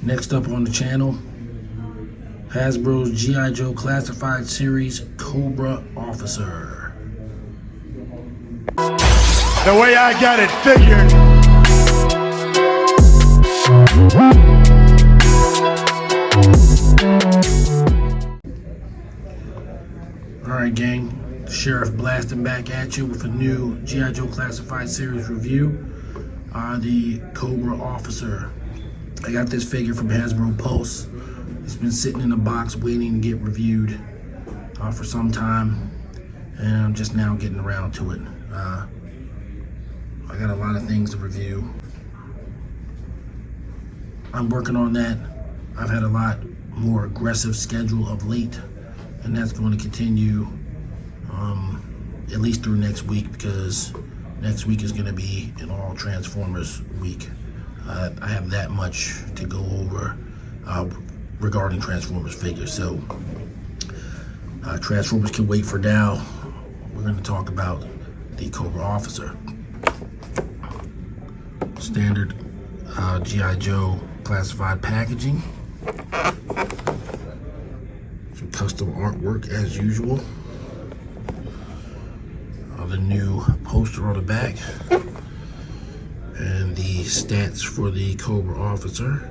Next up on the channel, Hasbro's I.Joe Classified Series Cobra Officer. The way I got it figured. Alright gang, Sheriff blasting back at you with a new I.Joe Classified Series review. The Cobra Officer. I got this figure from Hasbro Pulse. It's been sitting in a box waiting to get reviewed for some time, and I'm just now getting around to it. I got a lot of things to review. I'm working on that. I've had a lot more aggressive schedule of late, and that's going to continue at least through next week, because next week is going to be an all Transformers week. I have that much to go over regarding Transformers figures. So Transformers can wait for now. We're going to talk about the Cobra Officer. Standard G.I. Joe classified packaging. Some custom artwork as usual. The new poster on the back. And the stats for the Cobra Officer,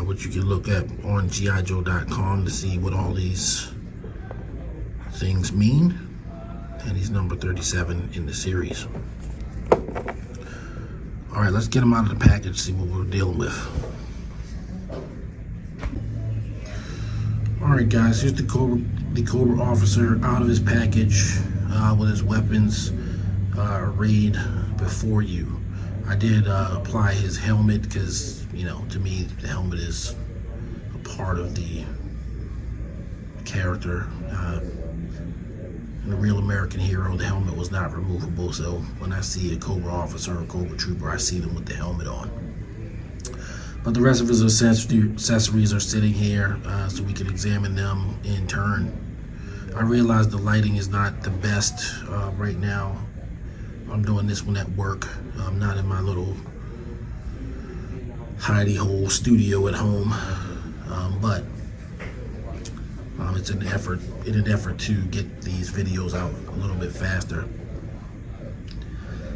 which you can look at on GIJoe.com to see what all these things mean. And he's number 37 in the series. All right, let's get him out of the package, see what we're dealing with. All right, guys, here's the Cobra Officer out of his package with his weapons arrayed before you. I did apply his helmet because, you know, to me, the helmet is a part of the character. In a real American hero, the helmet was not removable, so when I see a Cobra Officer or Cobra Trooper, I see them with the helmet on. But the rest of his accessories are sitting here so we can examine them in turn. I realize the lighting is not the best right now. I'm doing this one at work. I'm not in my little hidey hole studio at home, but it's in an effort to get these videos out a little bit faster.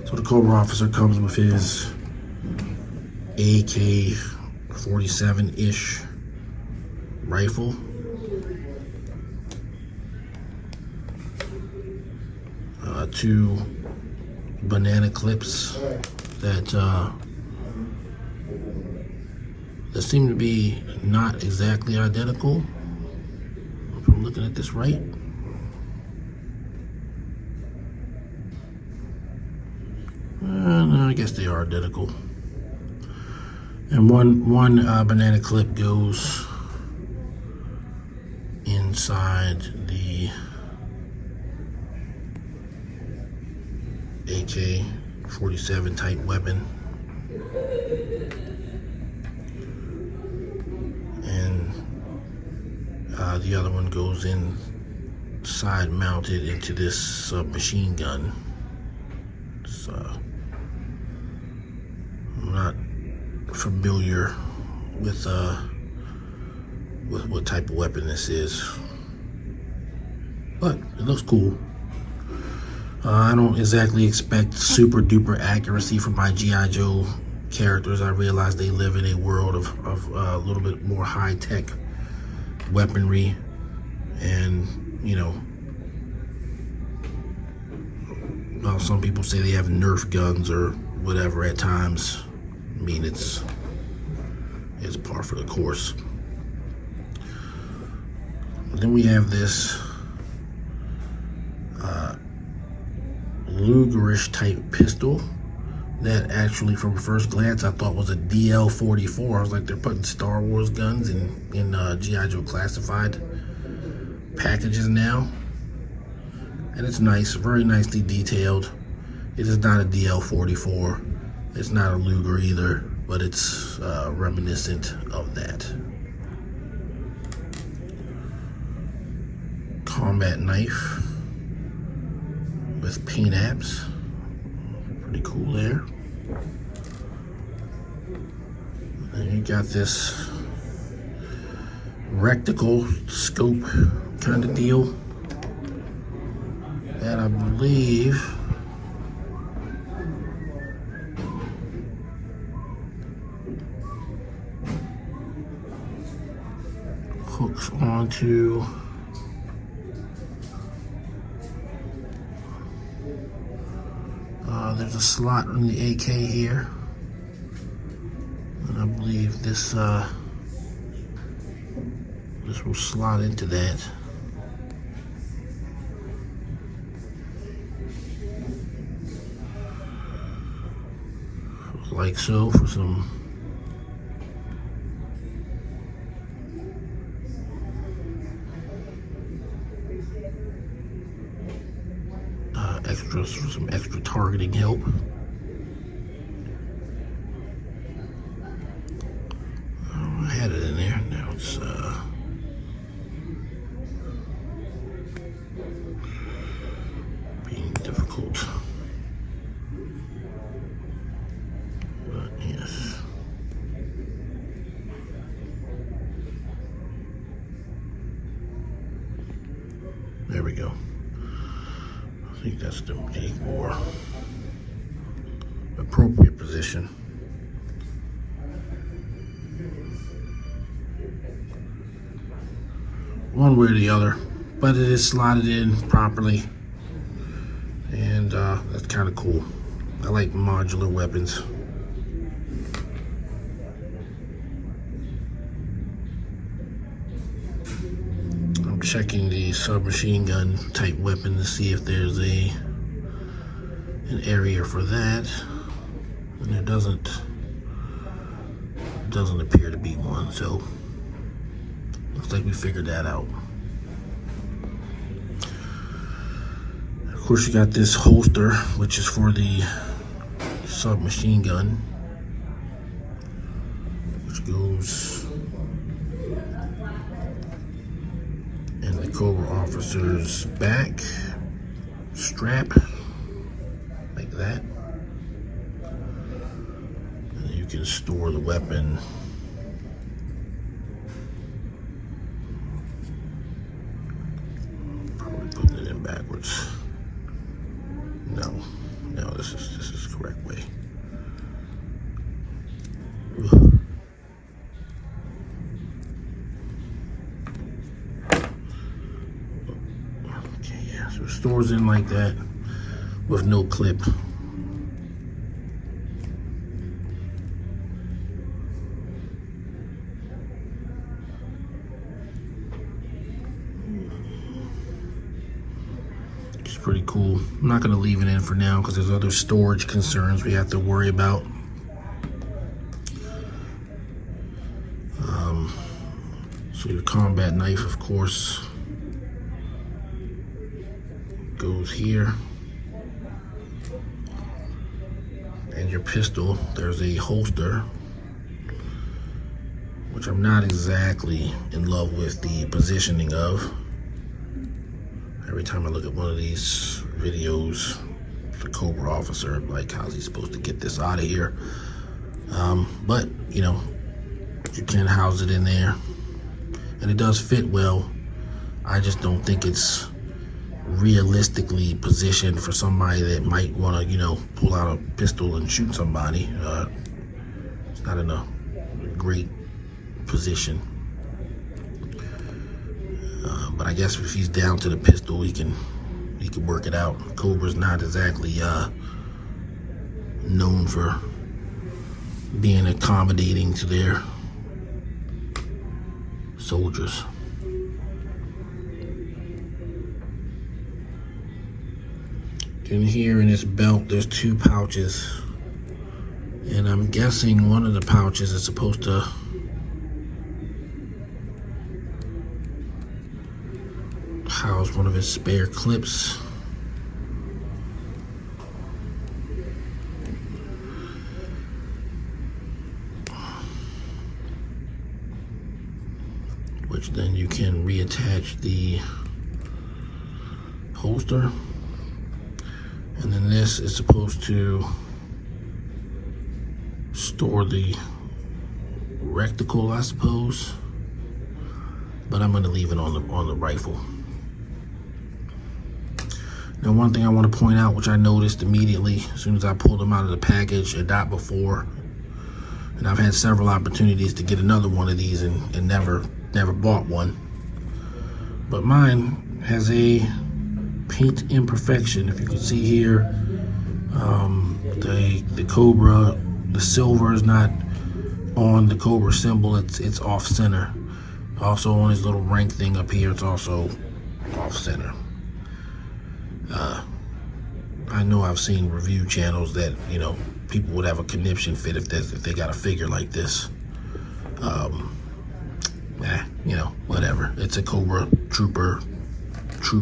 So the Cobra Officer comes with his AK-47-ish rifle. Two banana clips that seem to be not exactly identical, if I'm looking at this right. No, I guess they are identical. And one banana clip goes inside the AK-47 type weapon, and the other one goes in side mounted into this submachine gun. So I'm not familiar with what type of weapon this is, but it looks cool. I don't exactly expect super duper accuracy from my G.I. Joe characters. I realize they live in a world of a little bit more high-tech weaponry, and you know, well, some people say they have Nerf guns or whatever at times. I mean, it's par for the course. But then we have this Lugerish type pistol that actually, from first glance, I thought was a DL-44. I was like, they're putting Star Wars guns in G.I. Joe classified packages now. And it's nice, very nicely detailed. It is not a DL-44. It's not a Luger either, but it's reminiscent of that. Combat knife with paint apps. Pretty cool there. And you got this rectangle scope kind of deal that I believe hooks onto there's a slot in the AK here, and I believe this this will slot into that. Like so, for some extras, for some extra targeting help. I had it in there, now it's being difficult. But yes. There we go. I think that's the more appropriate position. One way or the other, but it is slotted in properly, and that's kind of cool. I like modular weapons. I'm checking the submachine gun type weapon to see if there's an area for that, and there doesn't appear to be one, so looks like we figured that out. Of course, you got this holster, which is for the submachine gun, which goes in the Cobra Officer's back strap, like that. And you can store the weapon backwards. No, this is the correct way. Okay, yeah, so it stores in like that with no clip. Pretty cool. I'm not going to leave it in for now because there's other storage concerns we have to worry about. So your combat knife, of course, goes here, and your pistol, there's a holster, which I'm not exactly in love with the positioning of. Every time I look at one of these videos, the Cobra Officer, I'm like, how's he supposed to get this out of here? But, you know, you can house it in there, and it does fit well. I just don't think it's realistically positioned for somebody that might want to, you know, pull out a pistol and shoot somebody. It's not in a great position. But I guess if he's down to the pistol, he can work it out. Cobra's not exactly known for being accommodating to their soldiers. In here in this belt, there's two pouches, and I'm guessing one of the pouches is supposed to house one of his spare clips. Which then you can reattach the holster. And then this is supposed to store the reticle, I suppose. But I'm going to leave it on the rifle. Now, one thing I want to point out, which I noticed immediately as soon as I pulled them out of the package, and not before, and I've had several opportunities to get another one of these and never bought one. But mine has a paint imperfection. If you can see here, the Cobra, the silver is not on the Cobra symbol. It's off center. Also on his little rank thing up here, it's also off center. I know I've seen review channels that, you know, people would have a conniption fit if they got a figure like this. You know, whatever. It's a Cobra troop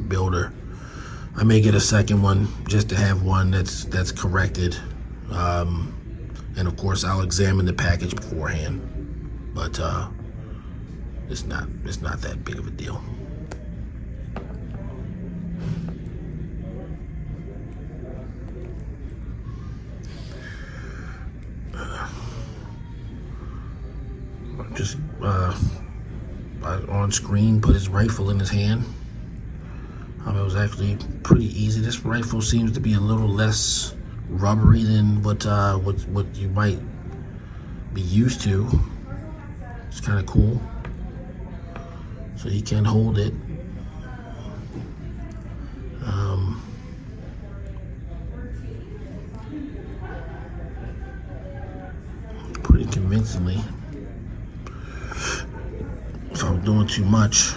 builder. I may get a second one just to have one that's corrected. And of course I'll examine the package beforehand. But it's not that big of a deal. Just on screen, put his rifle in his hand. It was actually pretty easy. This rifle seems to be a little less rubbery than what you might be used to. It's kind of cool. So he can hold it. Pretty convincingly. If I'm doing too much,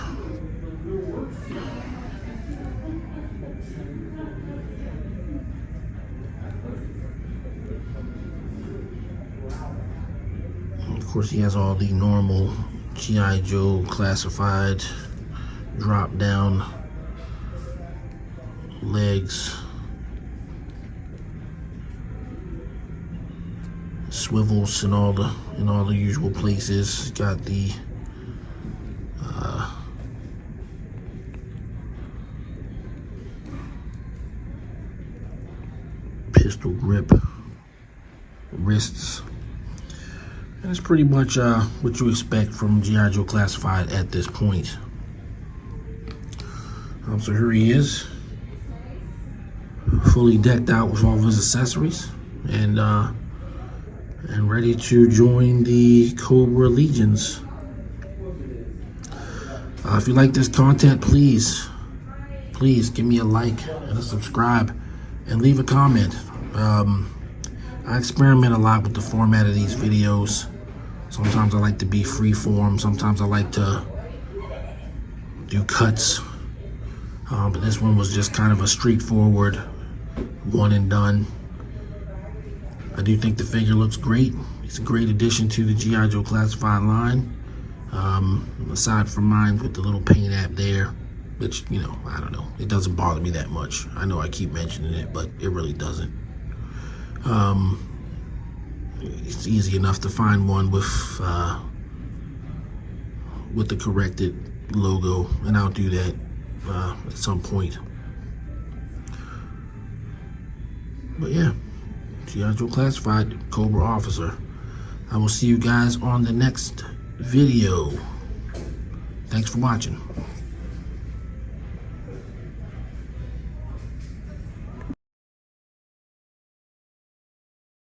of course he has all the normal I.Joe classified drop down legs, swivels in all the usual places. Got the pistol grip wrists, and it's pretty much what you expect from I.Joe Classified at this point. So here he is, fully decked out with all of his accessories, and ready to join the Cobra Legions. If you like this content, please give me a like and a subscribe and leave a comment. I experiment a lot with the format of these videos. Sometimes I like to be free form. Sometimes I like to do cuts. But this one was just kind of a straightforward one and done. I do think the figure looks great. It's a great addition to the I.Joe Classified line. Aside from mine with the little paint app there, which, you know, I don't know. It doesn't bother me that much. I know I keep mentioning it, but it really doesn't. It's easy enough to find one with the corrected logo, and I'll do that at some point. But yeah, I.Joe Classified Cobra Officer. I will see you guys on the next video. Thanks for watching.